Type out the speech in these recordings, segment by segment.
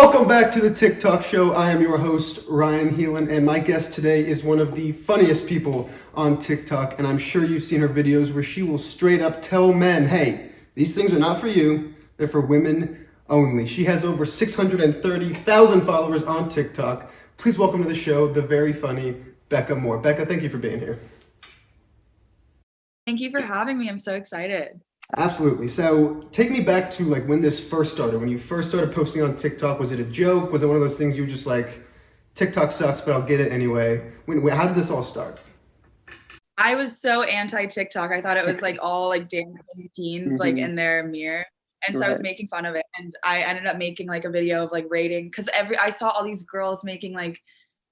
Welcome back to the TikTok show. I am your host, Ryan Heelan, and my guest today is one of the funniest people on TikTok, and I'm sure you've seen her videos where she will straight up tell men, hey, these things are not for you, they're for women only. She has over 630,000 followers on TikTok. Please welcome to the show, the very funny Becca Moore. Becca, thank you for being here. Thank you for having me. I'm so excited. Absolutely. So take me back to like when this first started, when you first started posting on TikTok. Was it a joke? Was it one of those things you were just like, TikTok sucks, but I'll get it anyway? How did this all start? I was so anti-TikTok. I thought it was like all like dancing teens like in their mirror. And so I was making fun of it. And I ended up making like a video of like rating, because I saw all these girls making like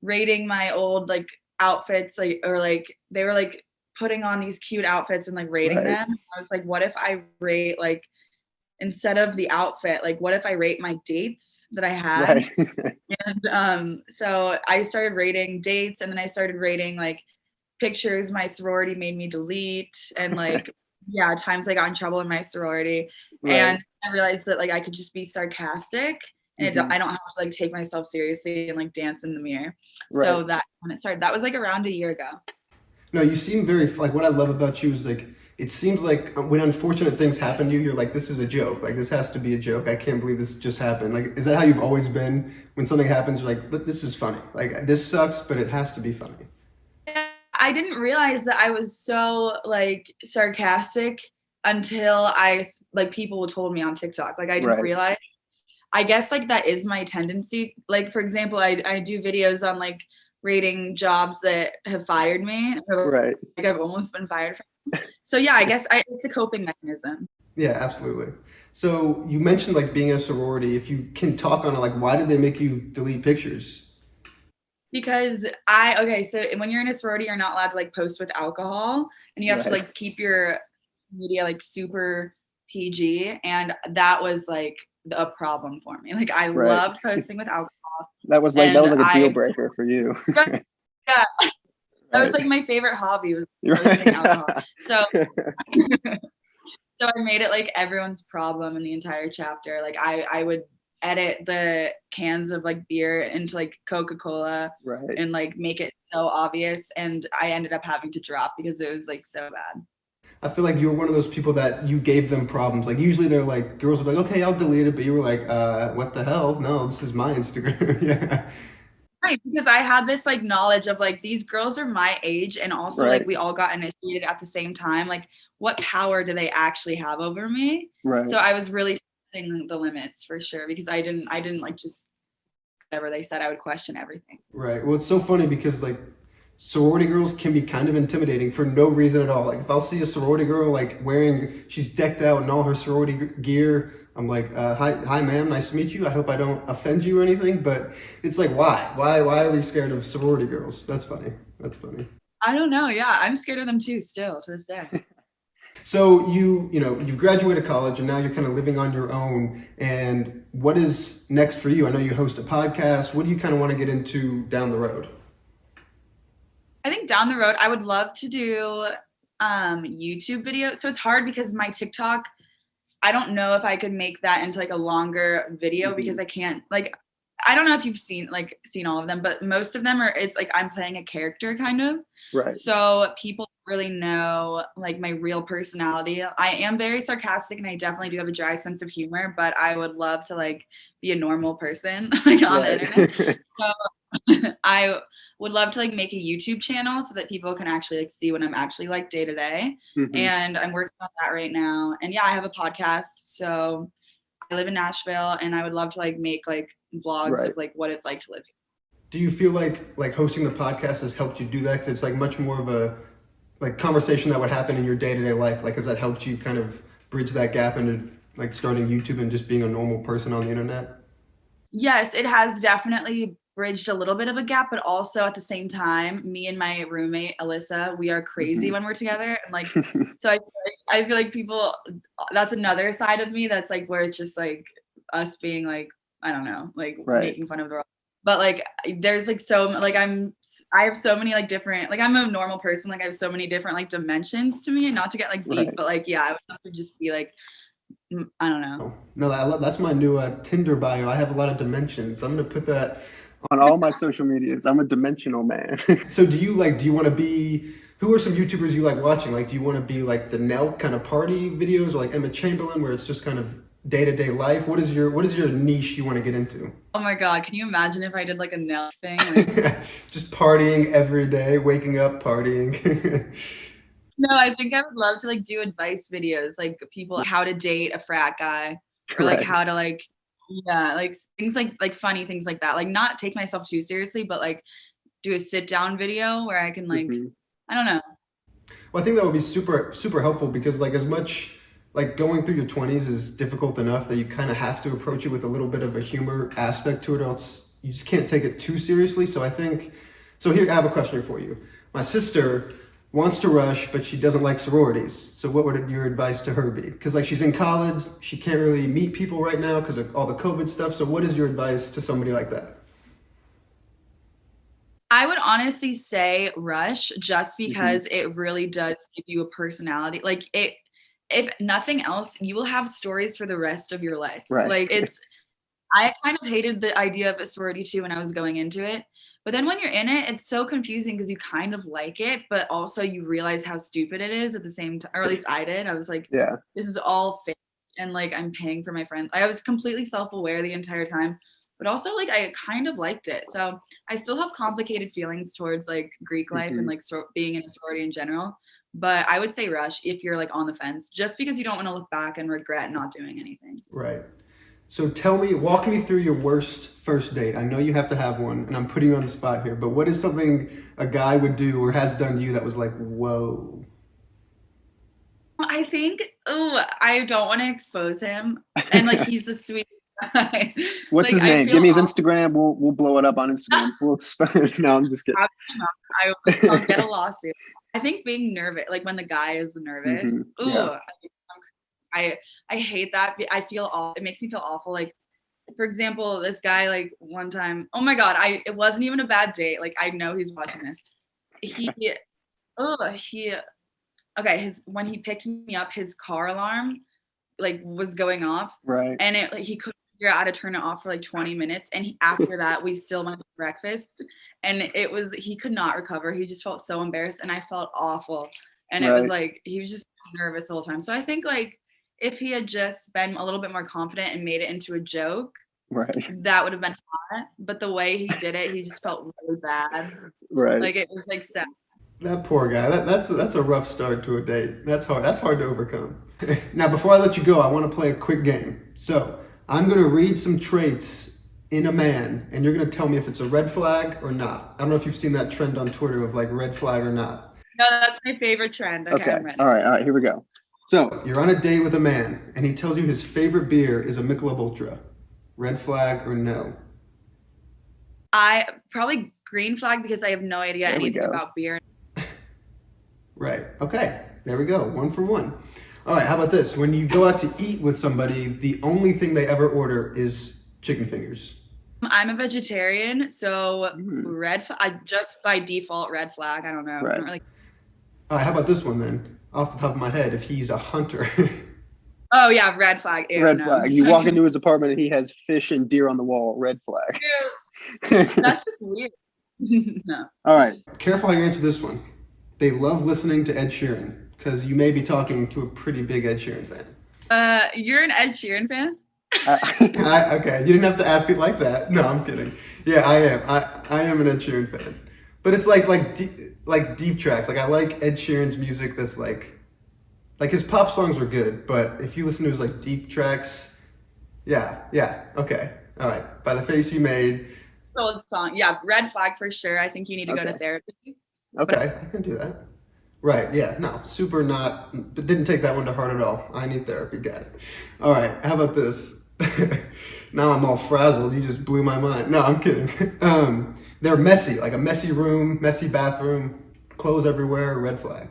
rating my old like outfits, like, or like they were like putting on these cute outfits and like rating them. I was like, what if I rate like, instead of the outfit, like what if I rate my dates that I had? And so I started rating dates, and then I started rating like pictures my sorority made me delete, and like times I got in trouble in my sorority. And I realized that like I could just be sarcastic, and I don't have to like take myself seriously and like dance in the mirror. So that when it started, that was like around a year ago. No, you seem very, like, what I love about you is like, it seems like when unfortunate things happen to you, you're like, this is a joke. Like, this has to be a joke. I can't believe this just happened. Like, is that how you've always been? When something happens, you're like, this is funny. Like, this sucks, but it has to be funny. I didn't realize that I was so like sarcastic until people told me on TikTok. Like I didn't realize. I guess like that is my tendency. Like for example, I do videos on like rating jobs that have fired me. Like I've almost been fired from. So yeah, I guess it's a coping mechanism. Yeah, absolutely. So you mentioned like being a sorority. If you can talk on it, like why did they make you delete pictures? Because so when you're in a sorority, you're not allowed to like post with alcohol, and you have to like keep your media like super PG, and that was like a problem for me. Like I loved posting with alcohol. That was like a deal breaker for you. Yeah. That was like my favorite hobby, was posting alcohol. So so I made it like everyone's problem in the entire chapter. Like I would edit the cans of like beer into like Coca-Cola and like make it so obvious, and I ended up having to drop because it was like so bad. I feel like you were one of those people that you gave them problems. Like usually they're like, girls will be like, okay, I'll delete it, but you were like, what the hell? No, this is my Instagram. Yeah. Right, because I had this like knowledge of like these girls are my age, and also like we all got initiated at the same time. Like what power do they actually have over me? So I was really fixing the limits for sure, because I didn't like just whatever they said. I would question everything. Right. Well, it's so funny because like sorority girls can be kind of intimidating for no reason at all. Like if I'll see a sorority girl like she's decked out in all her sorority gear, I'm like, hi ma'am, nice to meet you. I hope I don't offend you or anything. But it's like, why are we scared of sorority girls? That's funny. I don't know. Yeah, I'm scared of them too still to this day. So you've graduated college and now you're kind of living on your own. And what is next for you? I know you host a podcast. What do you kind of want to get into down the road? I think down the road, I would love to do YouTube videos. So it's hard because my TikTok, I don't know if I could make that into like a longer video because I can't like, I don't know if you've seen all of them, but most of them it's like I'm playing a character kind of. So people really know like my real personality. I am very sarcastic, and I definitely do have a dry sense of humor, but I would love to like be a normal person like on the internet. So I would love to like make a YouTube channel so that people can actually like see what I'm actually like day to day. And I'm working on that right now. And yeah, I have a podcast. So I live in Nashville, and I would love to like make like vlogs of like what it's like to live here. Do you feel like hosting the podcast has helped you do that? Because it's like much more of a like conversation that would happen in your day-to-day life. Like, has that helped you kind of bridge that gap into like starting YouTube and just being a normal person on the internet? Yes, it has definitely bridged a little bit of a gap, but also at the same time, me and my roommate Alyssa, we are crazy when we're together, and like so I feel like people, that's another side of me that's like where it's just like us being like, I don't know, like making fun of the world. But like there's like I have so many like different, like I'm a normal person, like I have so many different like dimensions to me, and not to get like deep, but like yeah, I would have to just be like I don't know. No, that's my new Tinder bio. I have a lot of dimensions. I'm gonna put that on all my social medias. I'm a dimensional man. So do you want to be, who are some YouTubers you like watching? Like, do you want to be like the Nelk kind of party videos, or like Emma Chamberlain, where it's just kind of day-to-day life? What is your niche you want to get into? Oh my God, can you imagine if I did like a nail thing? Like, just partying every day, waking up, partying. no, I think I would love to like do advice videos, like people how to date a frat guy, or like how to like, yeah, like things like funny things like that. Like not take myself too seriously, but like do a sit down video where I can like, I don't know. Well, I think that would be super, super helpful, because like as much like going through your 20s is difficult enough that you kind of have to approach it with a little bit of a humor aspect to it, or else you just can't take it too seriously. So I think, so here, I have a question for you. My sister wants to rush, but she doesn't like sororities. So what would your advice to her be? Because like she's in college, she can't really meet people right now because of all the COVID stuff. So what is your advice to somebody like that? I would honestly say rush, just because it really does give you a personality. Like it, if nothing else, you will have stories for the rest of your life. Right. Like I kind of hated the idea of a sorority too when I was going into it. But then when you're in it, it's so confusing because you kind of like it, but also you realize how stupid it is at the same time, or at least I did. I was like, yeah, this is all fake, and like I'm paying for my friends. I was completely self-aware the entire time, but also like I kind of liked it. So I still have complicated feelings towards like Greek life and like being in a sorority in general. But I would say rush if you're like on the fence, just because you don't want to look back and regret not doing anything. Right. So walk me through your worst first date. I know you have to have one, and I'm putting you on the spot here, but what is something a guy would do or has done to you that was like, whoa? I think, I don't want to expose him. And like, he's a sweet guy. What's his name? Give me his Instagram. We'll blow it up on Instagram. No, I'm just kidding. I'll get a lawsuit. I think being nervous, like when the guy is nervous, I hate that. I feel it makes me feel awful. Like, for example, this guy, like one time, oh my God, it wasn't even a bad date. Like, I know he's watching this. When he picked me up, his car alarm like was going off. Right. And he couldn't figure out how to turn it off for like 20 minutes. And after that, we still went to breakfast, and he could not recover. He just felt so embarrassed, and I felt awful. And it was like, he was just nervous the whole time. So I think like if he had just been a little bit more confident and made it into a joke, that would have been hot. But the way he did it, he just felt really bad. Right. Like it was like sad. That poor guy. That's a rough start to a date. That's hard. That's hard to overcome. Now, before I let you go, I want to play a quick game. So I'm going to read some traits in a man, and you're going to tell me if it's a red flag or not. I don't know if you've seen that trend on Twitter of like red flag or not. No, that's my favorite trend. Okay. I'm ready. All right. Here we go. So you're on a date with a man, and he tells you his favorite beer is a Michelob Ultra. Red flag or no? I probably green flag, because I have no idea anything about beer. Right. Okay. There we go. 1 for 1. All right. How about this? When you go out to eat with somebody, the only thing they ever order is chicken fingers. I'm a vegetarian, so red flag. I just by default red flag. I don't know. Right. I don't really... All right. How about this one then? Off the top of my head, if he's a hunter. Oh yeah, red flag. Ew, red flag. You walk into his apartment and he has fish and deer on the wall. Red flag. That's just weird. No. All right. Careful how you answer this one. They love listening to Ed Sheeran, because you may be talking to a pretty big Ed Sheeran fan. You're an Ed Sheeran fan? Okay, you didn't have to ask it like that. No, I'm kidding. Yeah, I am. I am an Ed Sheeran fan, but it's like deep tracks. Like I like Ed Sheeran's music. That's like his pop songs are good, but if you listen to his like deep tracks, yeah, okay, all right. By the face you made. Solid song, yeah. Red flag for sure. I think you need to go to therapy. Okay, I can do that. Right, yeah, no, super not, didn't take that one to heart at all. I need therapy, got it. All right, how about this? Now I'm all frazzled, you just blew my mind. No, I'm kidding. They're messy, like a messy room, messy bathroom, clothes everywhere, red flag.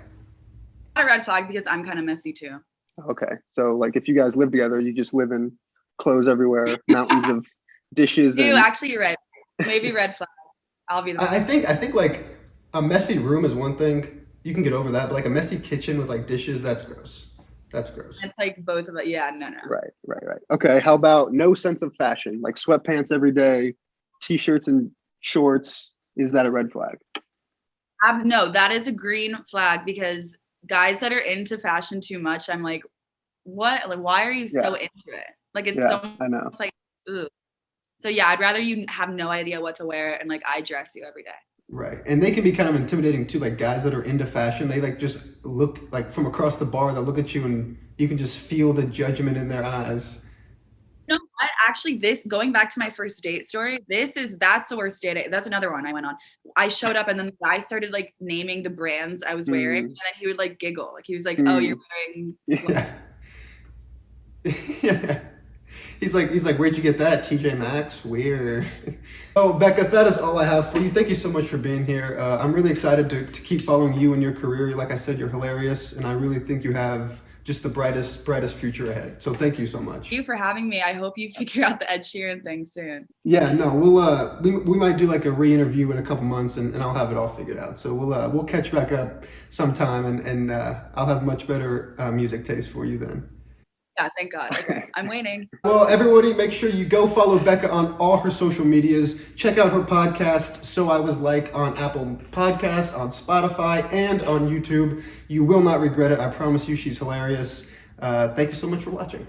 Not a red flag, because I'm kind of messy too. Okay, so like if you guys live together, you just live in clothes everywhere, mountains of dishes. Actually, you're right. Maybe red flag. I'll be the I think like a messy room is one thing. You can get over that, but like a messy kitchen with like dishes, that's gross. That's gross. It's like both of it. Yeah, no. Right. Okay, how about no sense of fashion? Like sweatpants every day, t-shirts and shorts. Is that a red flag? No, that is a green flag because guys that are into fashion too much, I'm like, what? Like, why are you so into it? Like, it's I know. almost like, ugh. So yeah, I'd rather you have no idea what to wear and like I dress you every day. Right. And they can be kind of intimidating too, like guys that are into fashion, they like just look like from across the bar, they'll look at you and you can just feel the judgment in their eyes. No, actually, this going back to my first date story, that's the worst date. That's another one I went on. I showed up and then the guy started like naming the brands I was wearing, and then he would like giggle. Like he was like, "Oh, you're wearing." Yeah. Yeah. He's like, where'd you get that? TJ Maxx? Weird. Oh, Becca, that is all I have for you. Thank you so much for being here. I'm really excited to keep following you and your career. Like I said, you're hilarious, and I really think you have just the brightest future ahead. So thank you so much. Thank you for having me. I hope you figure out the Ed Sheeran thing soon. Yeah, no, we might do like a re-interview in a couple months, and I'll have it all figured out. So we'll catch back up sometime, and I'll have much better music taste for you then. Yeah, thank God. Okay, I'm waiting. Well, everybody, make sure you go follow Becca on all her social medias. Check out her podcast, So I Was Like, on Apple Podcasts, on Spotify, and on YouTube. You will not regret it. I promise you, she's hilarious. Thank you so much for watching.